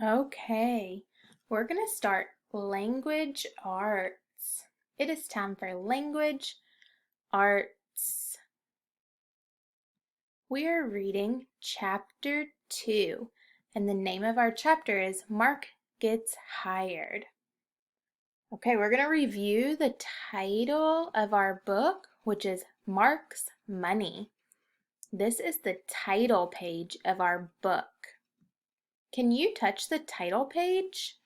Okay, we're going to start language arts. It is time for language arts. We are reading chapter 2, and the name of our chapter is Mark Gets Hired. Okay, we're going to review the title of our book, which is Mark's Money. This is the title page of our book. Can you touch the title page?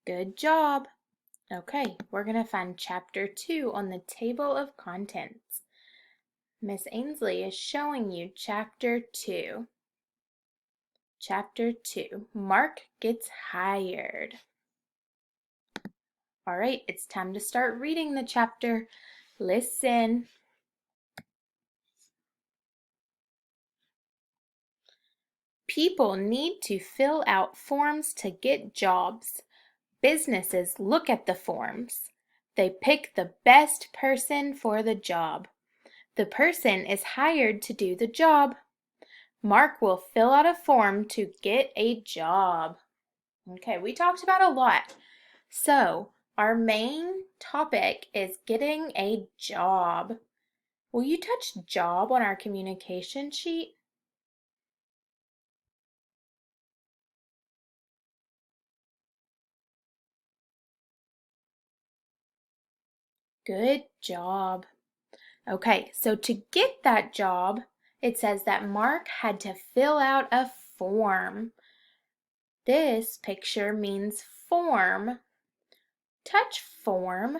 Good job. Okay, we're going to find chapter 2 on the table of contents. Miss Ainsley is showing you chapter 2. Chapter 2, Mark Gets Hired. All right, it's time to start reading the chapter. Listen. People need to fill out forms to get jobs. Businesses look at the forms. They pick the best person for the job. The person is hired to do the job. Mark will fill out a form to get a job. Okay, we talked about a lot. So, our main topic is getting a job. Will you touch job on our communication sheet? Good job. Okay, so to get that job, it says that Mark had to fill out a form. This picture means form. Touch form.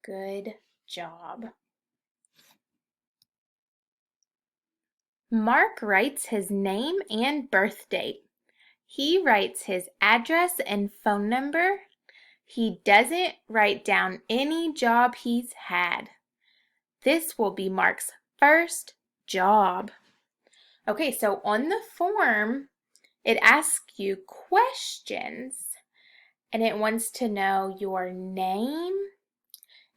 Good job. Mark writes his name and birth date. He writes his address and phone number. He doesn't write down any job he's had. This will be Mark's first job. Okay, so on the form, it asks you questions and it wants to know your name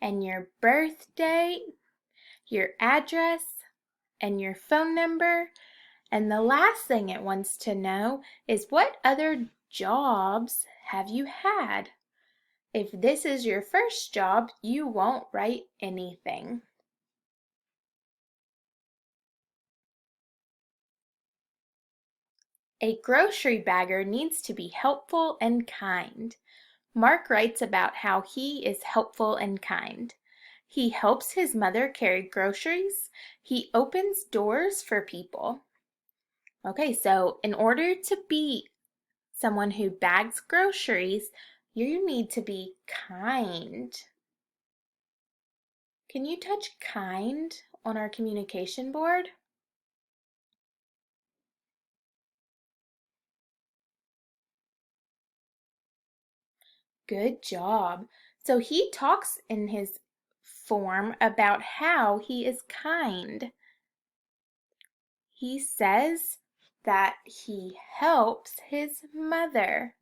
and your birth date, your address and your phone number. And the last thing it wants to know is what other jobs have you had? If this is your first job, you won't write anything. A grocery bagger needs to be helpful and kind. Mark writes about how he is helpful and kind. He helps his mother carry groceries. He opens doors for people. Okay, so in order to be someone who bags groceries, you need to be kind. Can you touch kind on our communication board? Good job. So he talks in his form about how he is kind. He says that he helps his mother.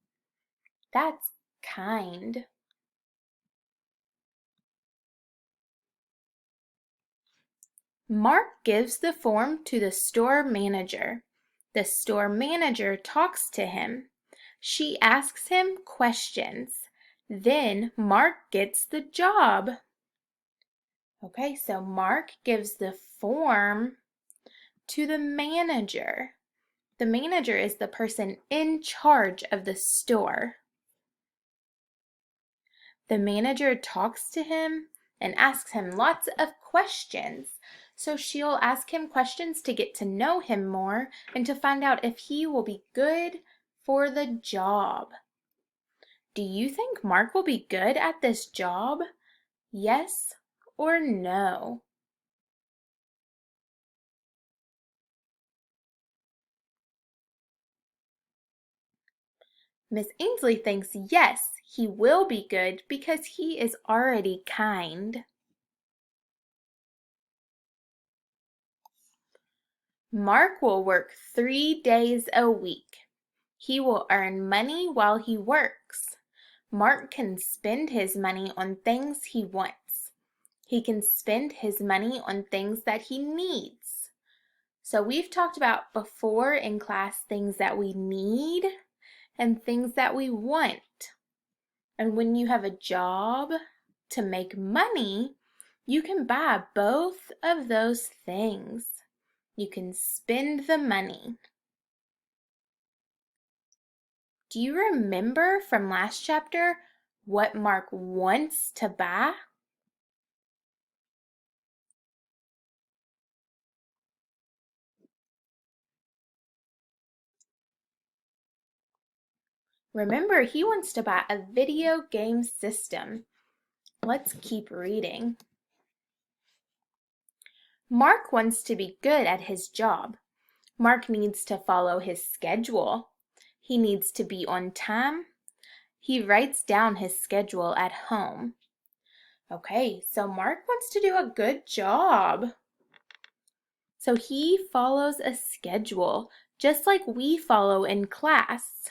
That's kind. Mark gives the form to the store manager. The store manager talks to him. She asks him questions. Then Mark gets the job. Okay, so Mark gives the form to the manager. The manager is the person in charge of the store. The manager talks to him and asks him lots of questions. So she'll ask him questions to get to know him more and to find out if he will be good for the job. Do you think Mark will be good at this job? Yes or no? Miss Ainsley thinks yes, he will be good because he is already kind. Mark will work 3 days a week. He will earn money while he works. Mark can spend his money on things he wants. He can spend his money on things that he needs. So we've talked about before in class things that we need and things that we want. And when you have a job to make money, you can buy both of those things. You can spend the money. Do you remember from last chapter what Mark wants to buy? Remember, he wants to buy a video game system. Let's keep reading. Mark wants to be good at his job. Mark needs to follow his schedule. He needs to be on time. He writes down his schedule at home. Okay, so Mark wants to do a good job. So he follows a schedule, just like we follow in class.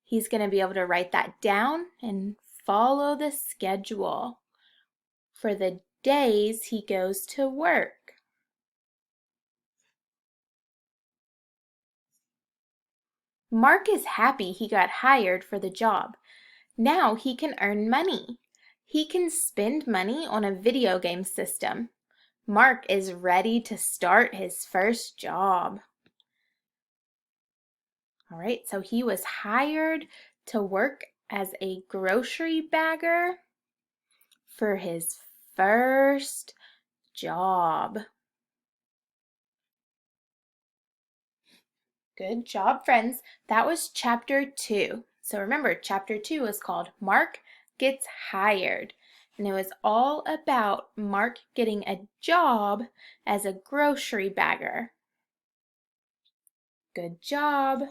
He's going to be able to write that down and follow the schedule for the days he goes to work. Mark is happy he got hired for the job. Now he can earn money. He can spend money on a video game system. Mark is ready to start his first job. All right, so he was hired to work as a grocery bagger for his first job. Good job, friends. That was chapter 2. So remember, chapter 2 is called Mark Gets Hired. And it was all about Mark getting a job as a grocery bagger. Good job.